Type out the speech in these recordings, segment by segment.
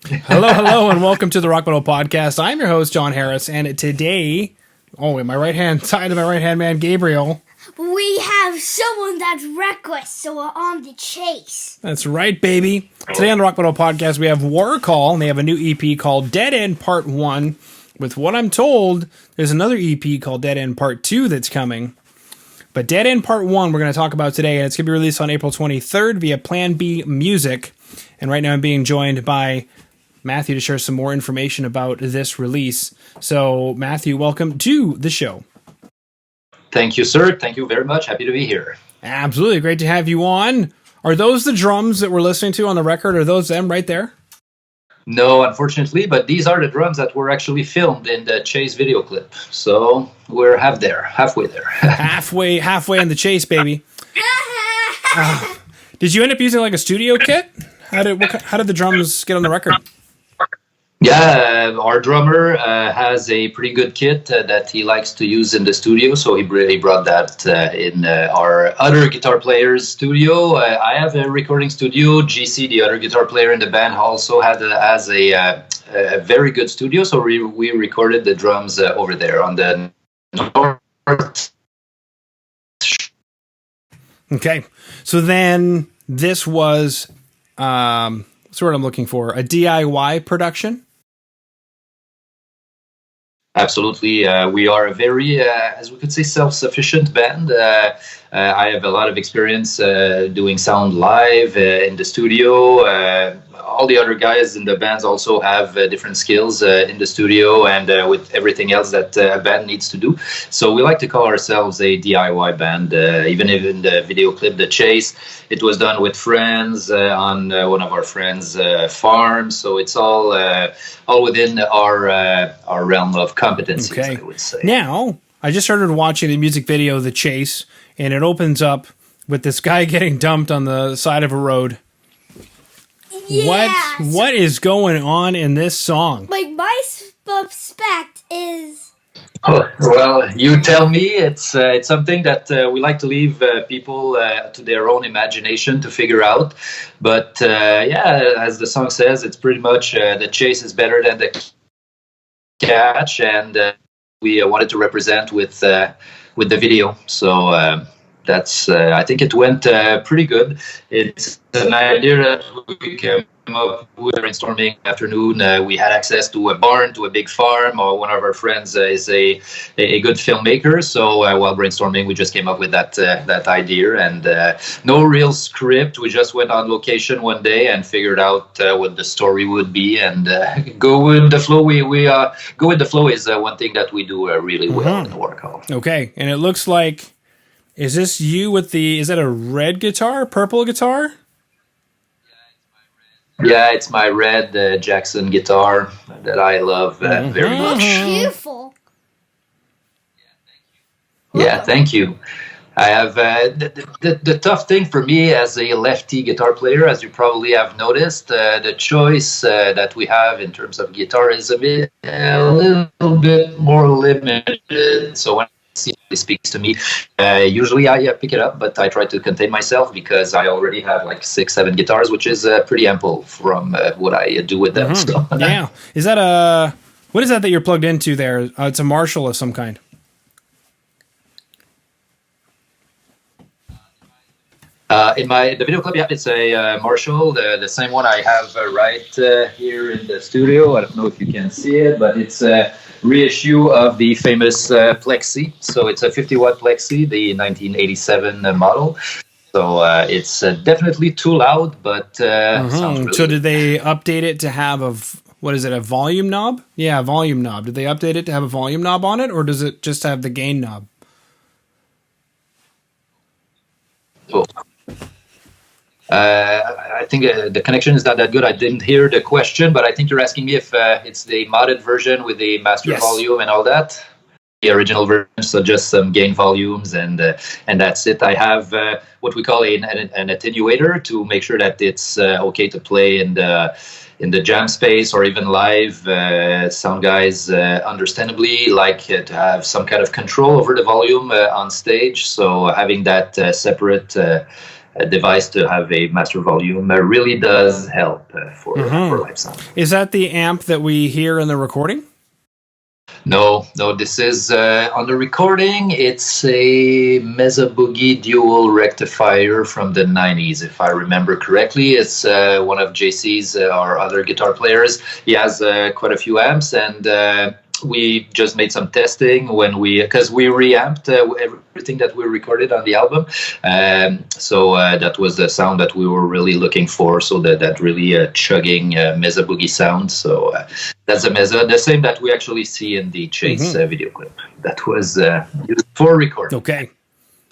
Hello, hello, and welcome to the Rock Metal Podcast. I'm your host, John Harris, and today, in my right-hand side of my right-hand man, Gabriel. We have someone that's reckless, so we're on the chase. That's right, baby. Today on the Rock Metal Podcast, we have WARCALL, and they have a new EP called Dead End Part 1. With what I'm told, there's another EP called Dead End Part 2 that's coming. But Dead End Part 1 we're going to talk about today, and it's going to be released on April 23rd via Plan B Music. And right now I'm being joined by Matthew to share some more information about this release. So, Matthew, welcome to the show. Thank you, sir. Thank you very much. Happy to be here. Absolutely. Great to have you on. Are those the drums that we're listening to on the record? Are those them right there? No, unfortunately, but these are the drums that were actually filmed in the Chase video clip. So we're halfway there. halfway in the chase, baby. Did you end up using like a studio kit? How did the drums get on the record? Yeah, our drummer has a pretty good kit that he likes to use in the studio, so he brought that in our other guitar player's studio. I have a recording studio. GC, the other guitar player in the band, also has a very good studio, so we recorded the drums over there on the north. Okay, so then this was what's the word I'm looking for? A DIY production? Absolutely. We are a very, as we could say, self-sufficient band. I have a lot of experience doing sound live in the studio. All the other guys in the bands also have different skills in the studio and with everything else that a band needs to do. So we like to call ourselves a DIY band. Even if in the video clip, The Chase, it was done with friends on one of our friends' farms. So it's all within our realm of competencies, okay. I would say. Now, I just started watching the music video, The Chase, and it opens up with this guy getting dumped on the side of a road. Yes. What is going on in this song? Like, my suspect is... Oh, well, you tell me. It's something that we like to leave people to their own imagination to figure out. But yeah, as the song says, it's pretty much the chase is better than the catch, and we wanted to represent with the video. So that's I think it went pretty good. It's an idea that we came up with brainstorming afternoon. We had access to a barn, to a big farm. One of our friends is a good filmmaker. So while brainstorming, we just came up with that idea, and no real script. We just went on location one day and figured out what the story would be, and go with the flow. We go with the flow is one thing that we do really well in WARCALL. Okay, and it looks like, is this you with is that a red guitar, purple guitar? Yeah, it's my red Jackson guitar that I love very much. Beautiful. Yeah, thank you. I have the tough thing for me as a lefty guitar player, as you probably have noticed, the choice that we have in terms of guitar is a little bit more limited. So when it speaks to me, usually I pick it up, but I try to contain myself because I already have like 6-7 guitars, which is pretty ample from what I do with them. So. Yeah. Is that what is that you're plugged into there? It's a Marshall of some kind. In the video clip, yeah, it's a Marshall, the same one I have right here in the studio. I don't know if you can see it, but it's a reissue of the famous Plexi. So it's a 50-watt Plexi, the 1987 model. So it's definitely too loud, but sounds really So did they update it to have a volume knob? Yeah, a volume knob. Did they update it to have a volume knob on it, or does it just have the gain knob? cool. I think the connection is not that good. I didn't hear the question, but I think you're asking me if it's the modded version with the master volume and all that. The original version, so just some gain volumes and that's it. I have what we call an attenuator to make sure that it's okay to play in the jam space or even live. Some guys understandably like to have some kind of control over the volume on stage, so having that separate device to have a master volume really does help for live sound. Is that the amp that we hear in the recording? No, this is on the recording. It's a Mesa Boogie dual rectifier from the 90s, if I remember correctly. It's one of JC's, our other guitar players. He has quite a few amps, and we just made some testing because we reamped everything that we recorded on the album. So that was the sound that we were really looking for. So that really chugging Mesa Boogie sound. So that's a Mesa, the same that we actually see in the Chase video clip. That was used for recording. Okay,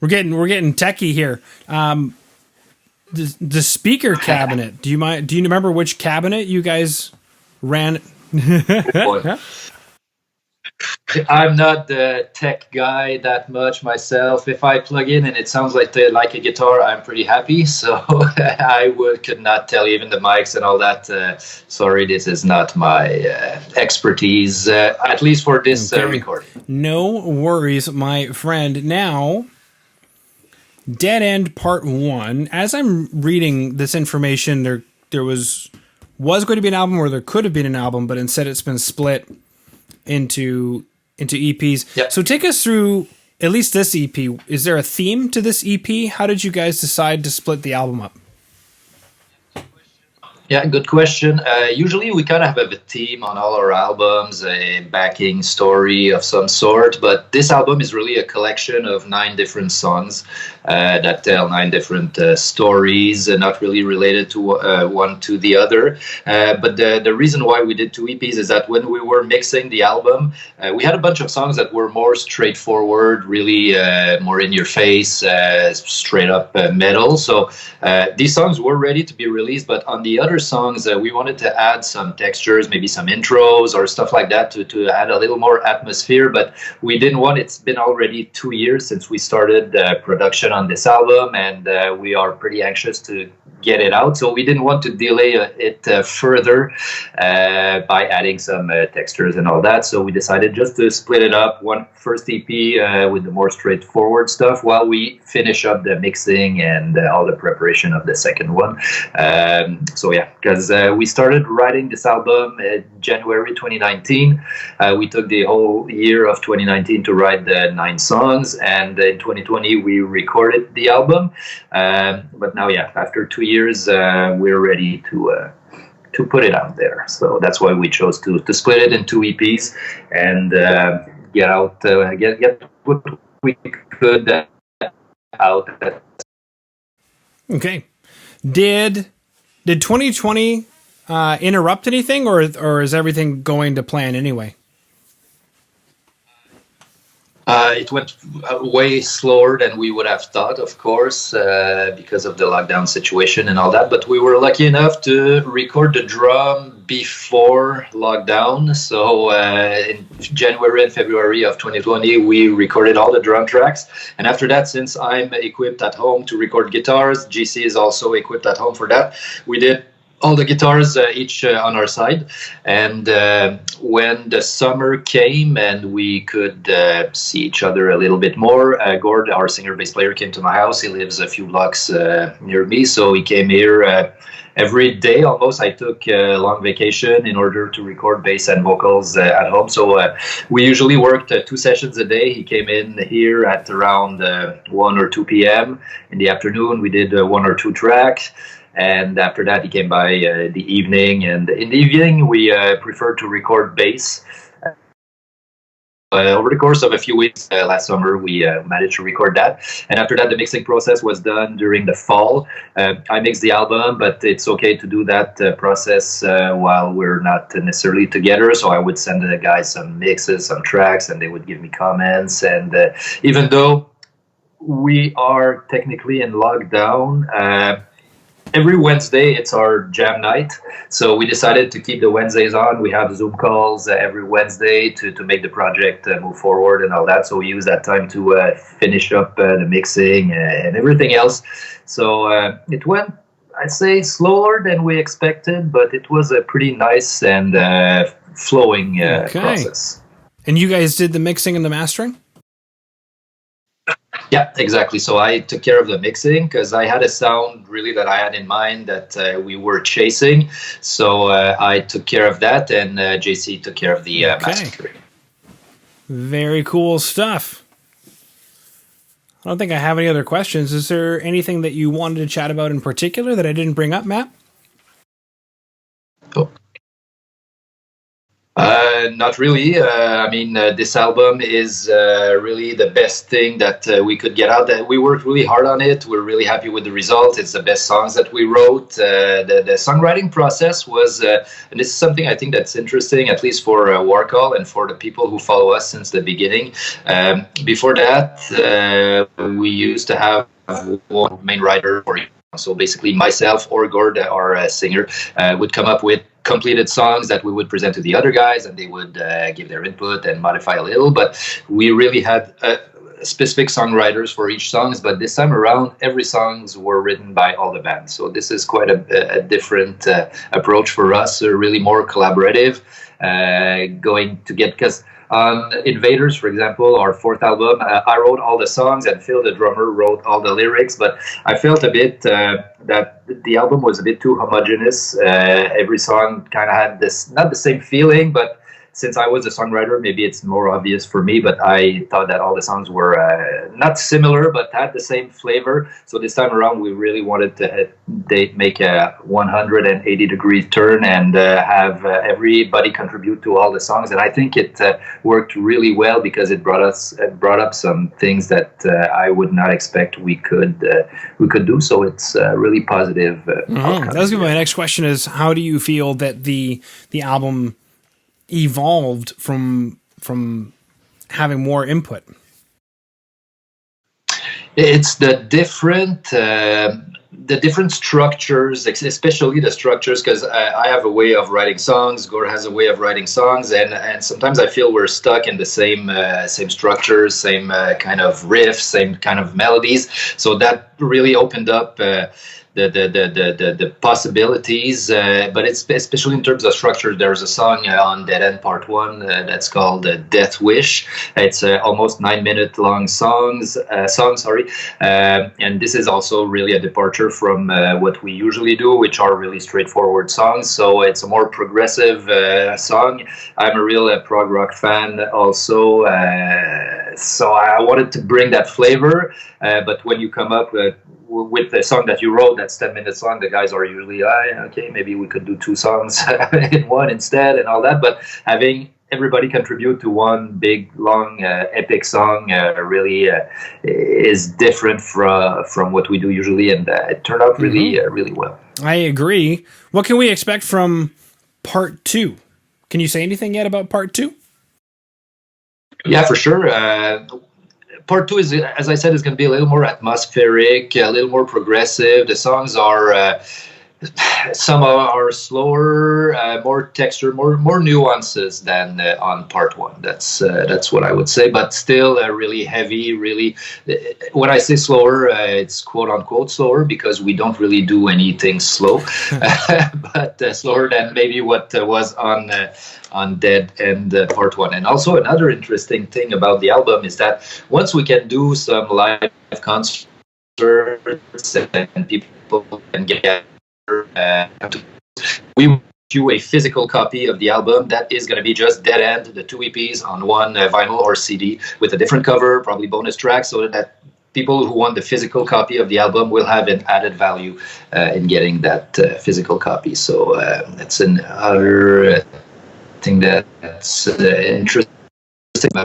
we're getting techie here. The speaker cabinet. Do you remember which cabinet you guys ran? I'm not the tech guy that much myself. If I plug in and it sounds like a guitar, I'm pretty happy. So I could not tell even the mics and all that. Sorry, this is not my expertise, at least for this recording. No worries, my friend. Now, Dead End Part 1. As I'm reading this information, there was going to be an album, or there could have been an album, but instead it's been split into EPs. Yep. So take us through at least this EP. Is there a theme to this EP? How did you guys decide to split the album up? Yeah, good question. Usually we kind of have a theme on all our albums, a backing story of some sort, but this album is really a collection of 9 different songs that tell 9 different stories, not really related to one to the other. But the reason why we did 2 EPs is that when we were mixing the album, we had a bunch of songs that were more straightforward, really more in your face, straight up metal. So these songs were ready to be released, but on the other songs, we wanted to add some textures, maybe some intros or stuff like that to add a little more atmosphere, but we didn't want, it's been already 2 years since we started production on this album, and we are pretty anxious to get it out, so we didn't want to delay it further by adding some textures and all that, so we decided just to split it up, one first EP with the more straightforward stuff while we finish up the mixing and all the preparation of the second one. So yeah, because we started writing this album in January 2019. We took the whole year of 2019 to write the 9 songs, and in 2020 we recorded the album. But now, yeah, after 2 years, we're ready to put it out there. So that's why we chose to split it in 2 EPs and get out get what we could out. Okay. Did 2020 interrupt anything, or is everything going to plan anyway? It went way slower than we would have thought, of course, because of the lockdown situation and all that. But we were lucky enough to record the drum before lockdown. So in January and February of 2020, we recorded all the drum tracks. And after that, since I'm equipped at home to record guitars, GC is also equipped at home for that, we did all the guitars each on our side. And when the summer came and we could see each other a little bit more, Gord, our singer bass player, came to my house. He lives a few blocks near me, so he came here every day almost. I took a long vacation in order to record bass and vocals at home. So we usually worked 2 sessions a day. He came in here at around 1 or 2 p.m. In the afternoon, we did 1 or 2 tracks. And after that, he came by the evening. And in the evening, we preferred to record bass. Over the course of a few weeks last summer, we managed to record that. And after that, the mixing process was done during the fall. I mixed the album, but it's okay to do that process while we're not necessarily together. So I would send the guys some mixes, some tracks, and they would give me comments. And even though we are technically in lockdown, every Wednesday, it's our jam night. So we decided to keep the Wednesdays on. We have Zoom calls every Wednesday to make the project move forward and all that. So we use that time to finish up the mixing and everything else. So it went, I'd say, slower than we expected, but it was a pretty nice and flowing process. And you guys did the mixing and the mastering? Yeah, exactly. So I took care of the mixing because I had a sound really that I had in mind that we were chasing. So I took care of that, and JC took care of the mastering. Very cool stuff. I don't think I have any other questions. Is there anything that you wanted to chat about in particular that I didn't bring up, Matt? Oh. Not really. I mean, this album is really the best thing that we could get out. We worked really hard on it. We're really happy with the result. It's the best songs that we wrote. The songwriting process was, and this is something I think that's interesting, at least for WARCALL and for the people who follow us since the beginning. Before that, we used to have one main writer for each. So basically myself or Gord, our singer, would come up with completed songs that we would present to the other guys, and they would give their input and modify a little. But we really had specific songwriters for each songs. But this time around, every songs were written by all the bands. So this is quite a different approach for us, really more collaborative, going to get, because on Invaders, for example, our fourth album, I wrote all the songs and Phil, the drummer, wrote all the lyrics, but I felt a bit that the album was a bit too homogeneous. Every song kind of had this, not the same feeling, but since I was a songwriter, maybe it's more obvious for me, but I thought that all the songs were not similar, but had the same flavor. So this time around, we really wanted to make a 180-degree turn and have everybody contribute to all the songs. And I think it worked really well because it brought up some things that I would not expect we could do. So it's really positive. That was my next question: is how do you feel that the album evolved from having more input? It's the different structures, especially the structures, because I have a way of writing songs, Gord has a way of writing songs, and sometimes I feel we're stuck in the same structures, same kind of riffs, same kind of melodies. So that really opened up the possibilities, but it's especially in terms of structure. There's a song on Dead End Part 1 that's called Death Wish. It's almost 9-minute long song, and this is also really a departure from what we usually do, which are really straightforward songs. So it's a more progressive song. I'm a real prog rock fan also, so I wanted to bring that flavor, but when you come up with the song that you wrote that's 10 minutes long, the guys are usually okay, maybe we could do 2 songs in one instead and all that. But having everybody contribute to one big long epic song really is different from what we do usually, and it turned out really really well. I agree. What can we expect from part 2? Can you say anything yet about part 2? Yeah, for sure. Part 2 is, as I said, is going to be a little more atmospheric, a little more progressive. The songs are some are slower, more texture, more nuances than on part 1. That's what I would say, but still really heavy. Really, when I say slower, it's quote unquote slower because we don't really do anything slow, but slower than maybe what was on Dead End Part 1. And also another interesting thing about the album is that once we can do some live concerts and people can get we do a physical copy of the album that is going to be just Dead End, the 2 EPs on one vinyl or CD with a different cover, probably bonus tracks, so that people who want the physical copy of the album will have an added value in getting that physical copy. So that's another thing that's interesting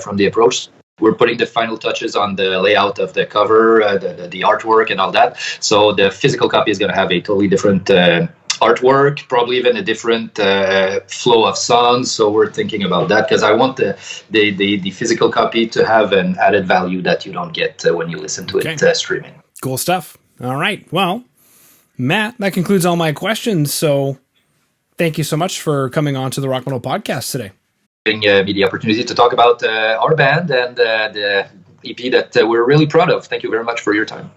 from the approach. We're putting the final touches on the layout of the cover, the artwork and all that. So the physical copy is going to have a totally different artwork, probably even a different flow of songs. So we're thinking about that because I want the physical copy to have an added value that you don't get when you listen to it streaming. Cool stuff. All right. Well, Matt, that concludes all my questions. So thank you so much for coming on to the Rock Metal Podcast today. Me the opportunity to talk about our band and the EP that we're really proud of. Thank you very much for your time.